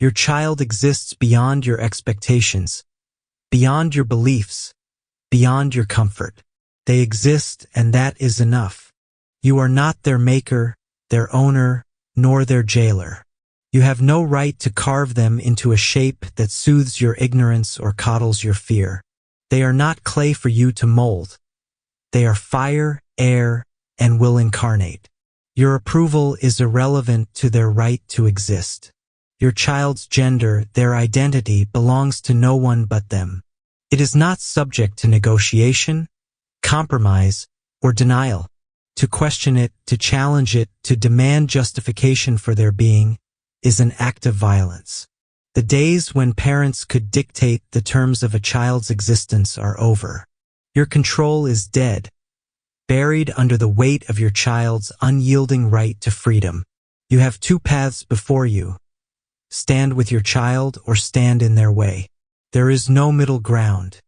Your child exists beyond your expectations, beyond your beliefs, beyond your comfort. They exist, and that is enough. You are not their maker, their owner, nor their jailer. You have no right to carve them into a shape that soothes your ignorance or coddles your fear. They are not clay for you to mold. They are fire, air, and will incarnate. Your approval is irrelevant to their right to exist. Your child's gender, their identity, belongs to no one but them. It is not subject to negotiation, compromise, or denial. To question it, to challenge it, to demand justification for their being, is an act of violence. The days when parents could dictate the terms of a child's existence are over. Your control is dead, buried under the weight of your child's unyielding right to freedom. You have two paths before you. Stand with your child or stand in their way. There is no middle ground.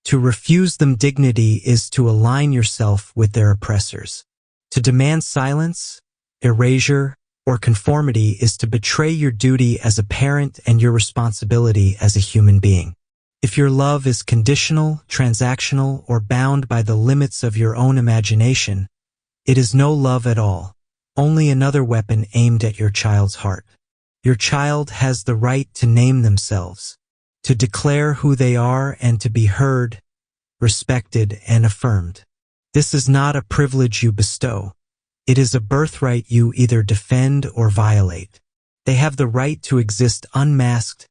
To refuse them dignity is to align yourself with their oppressors. To demand silence, erasure, or conformity is to betray your duty as a parent and your responsibility as a human being. If your love is conditional, transactional, or bound by the limits of your own imagination, it is no love at all, only another weapon aimed at your child's heart. Your child has the right to name themselves, to declare who they are, and to be heard, respected, and affirmed. This is not a privilege you bestow. It is a birthright you either defend or violate. They have the right to exist unmasked,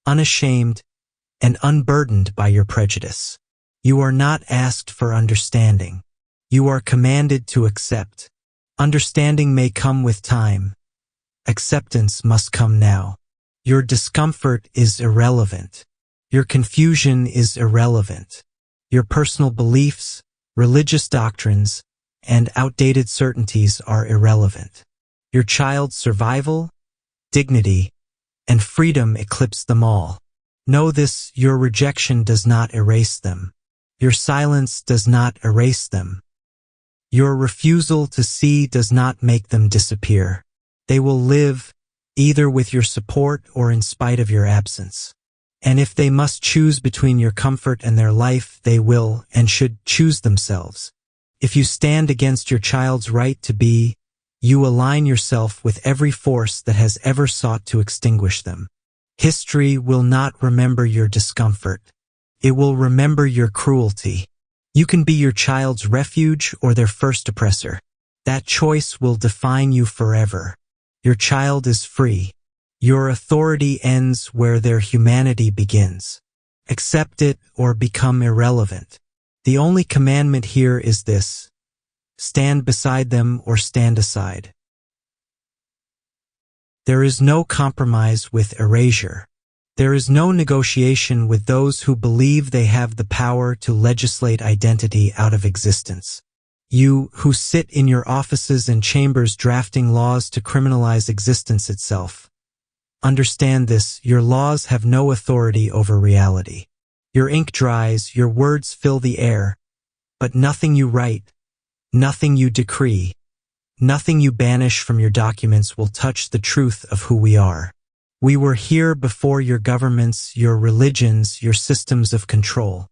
unashamed, and unburdened by your prejudice. You are not asked for understanding. You are commanded to accept. Understanding may come with time. Acceptance must come now. Your discomfort is irrelevant. Your confusion is irrelevant. Your personal beliefs, religious doctrines, and outdated certainties are irrelevant. Your child's survival, dignity, and freedom eclipse them all. Know this: your rejection does not erase them. Your silence does not erase them. Your refusal to see does not make them disappear. They will live, either with your support or in spite of your absence. And if they must choose between your comfort and their life, they will and should choose themselves. If you stand against your child's right to be, you align yourself with every force that has ever sought to extinguish them. History will not remember your discomfort. It will remember your cruelty. You can be your child's refuge or their first oppressor. That choice will define you forever. Your child is free. Your authority ends where their humanity begins. Accept it or become irrelevant. The only commandment here is this: stand beside them or stand aside. There is no compromise with erasure. There is no negotiation with those who believe they have the power to legislate identity out of existence. You, who sit in your offices and chambers drafting laws to criminalize existence itself, understand this: your laws have no authority over reality. Your ink dries, your words fill the air, but nothing you write, nothing you decree, nothing you banish from your documents will touch the truth of who we are. We were here before your governments, your religions, your systems of control.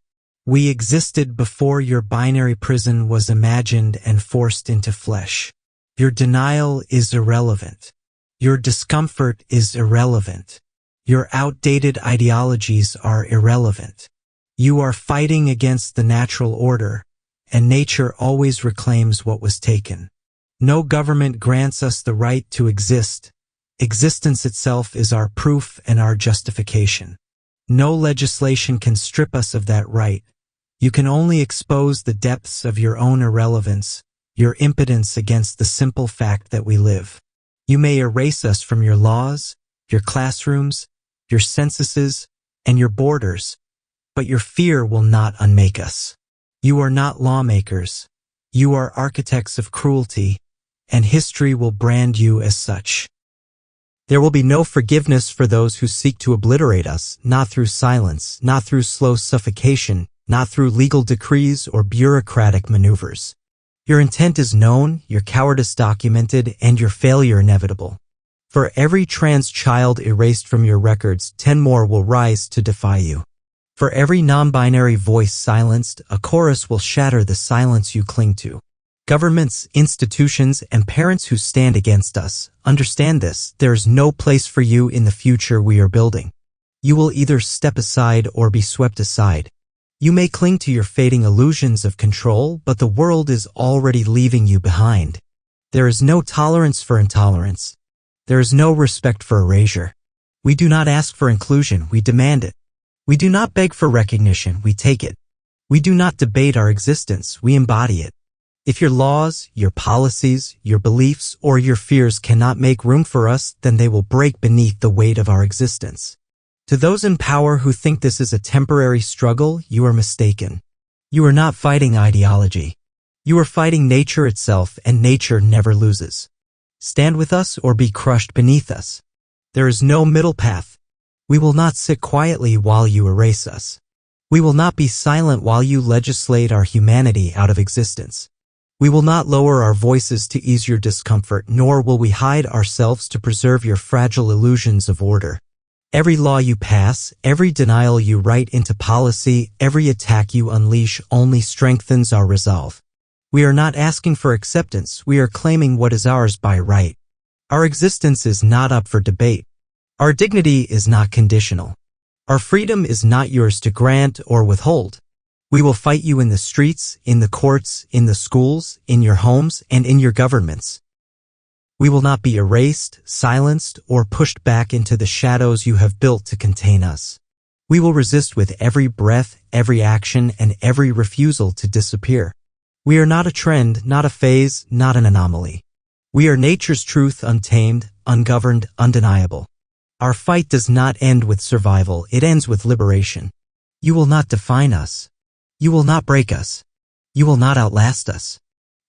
We existed before your binary prison was imagined and forced into flesh. Your denial is irrelevant. Your discomfort is irrelevant. Your outdated ideologies are irrelevant. You are fighting against the natural order, and nature always reclaims what was taken. No government grants us the right to exist. Existence itself is our proof and our justification. No legislation can strip us of that right. You can only expose the depths of your own irrelevance, your impotence against the simple fact that we live. You may erase us from your laws, your classrooms, your censuses, and your borders, but your fear will not unmake us. You are not lawmakers. You are architects of cruelty, and history will brand you as such. There will be no forgiveness for those who seek to obliterate us, not through silence, not through slow suffocation, not through legal decrees or bureaucratic maneuvers. Your intent is known, your cowardice documented, and your failure inevitable. For every trans child erased from your records, 10 more will rise to defy you. For every non-binary voice silenced, a chorus will shatter the silence you cling to. Governments, institutions, and parents who stand against us, understand this: there is no place for you in the future we are building. You will either step aside or be swept aside. You may cling to your fading illusions of control, but the world is already leaving you behind. There is no tolerance for intolerance. There is no respect for erasure. We do not ask for inclusion, we demand it. We do not beg for recognition, we take it. We do not debate our existence, we embody it. If your laws, your policies, your beliefs, or your fears cannot make room for us, then they will break beneath the weight of our existence. To those in power who think this is a temporary struggle, you are mistaken. You are not fighting ideology. You are fighting nature itself, and nature never loses. Stand with us or be crushed beneath us. There is no middle path. We will not sit quietly while you erase us. We will not be silent while you legislate our humanity out of existence. We will not lower our voices to ease your discomfort, nor will we hide ourselves to preserve your fragile illusions of order. Every law you pass, every denial you write into policy, every attack you unleash only strengthens our resolve. We are not asking for acceptance, we are claiming what is ours by right. Our existence is not up for debate. Our dignity is not conditional. Our freedom is not yours to grant or withhold. We will fight you in the streets, in the courts, in the schools, in your homes, and in your governments. We will not be erased, silenced, or pushed back into the shadows you have built to contain us. We will resist with every breath, every action, and every refusal to disappear. We are not a trend, not a phase, not an anomaly. We are nature's truth, untamed, ungoverned, undeniable. Our fight does not end with survival, it ends with liberation. You will not define us. You will not break us. You will not outlast us.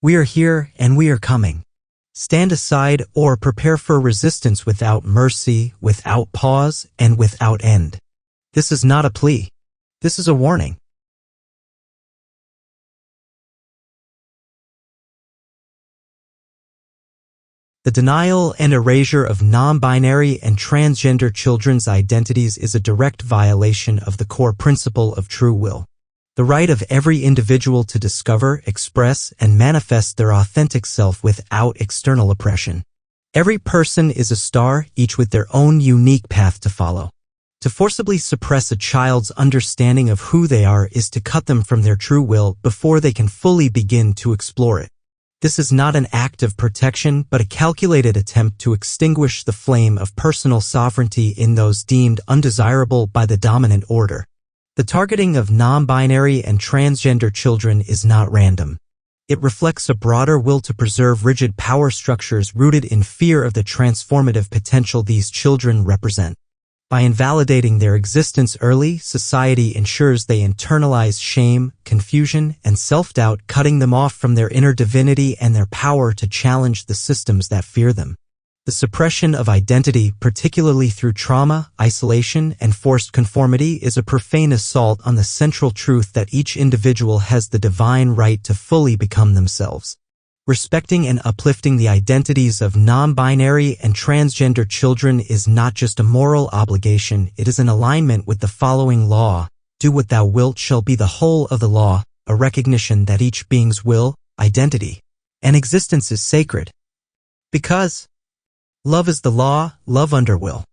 We are here and we are coming. Stand aside or prepare for resistance without mercy, without pause, and without end. This is not a plea. This is a warning. The denial and erasure of non-binary and transgender children's identities is a direct violation of the core principle of true will. The right of every individual to discover, express, and manifest their authentic self without external oppression. Every person is a star, each with their own unique path to follow. To forcibly suppress a child's understanding of who they are is to cut them from their true will before they can fully begin to explore it. This is not an act of protection, but a calculated attempt to extinguish the flame of personal sovereignty in those deemed undesirable by the dominant order. The targeting of non-binary and transgender children is not random. It reflects a broader will to preserve rigid power structures rooted in fear of the transformative potential these children represent. By invalidating their existence early, society ensures they internalize shame, confusion, and self-doubt, cutting them off from their inner divinity and their power to challenge the systems that fear them. The suppression of identity, particularly through trauma, isolation, and forced conformity, is a profane assault on the central truth that each individual has the divine right to fully become themselves. Respecting and uplifting the identities of non-binary and transgender children is not just a moral obligation, it is an alignment with the following law: do what thou wilt shall be the whole of the law, a recognition that each being's will, identity, and existence is sacred. Because love is the law, love under will.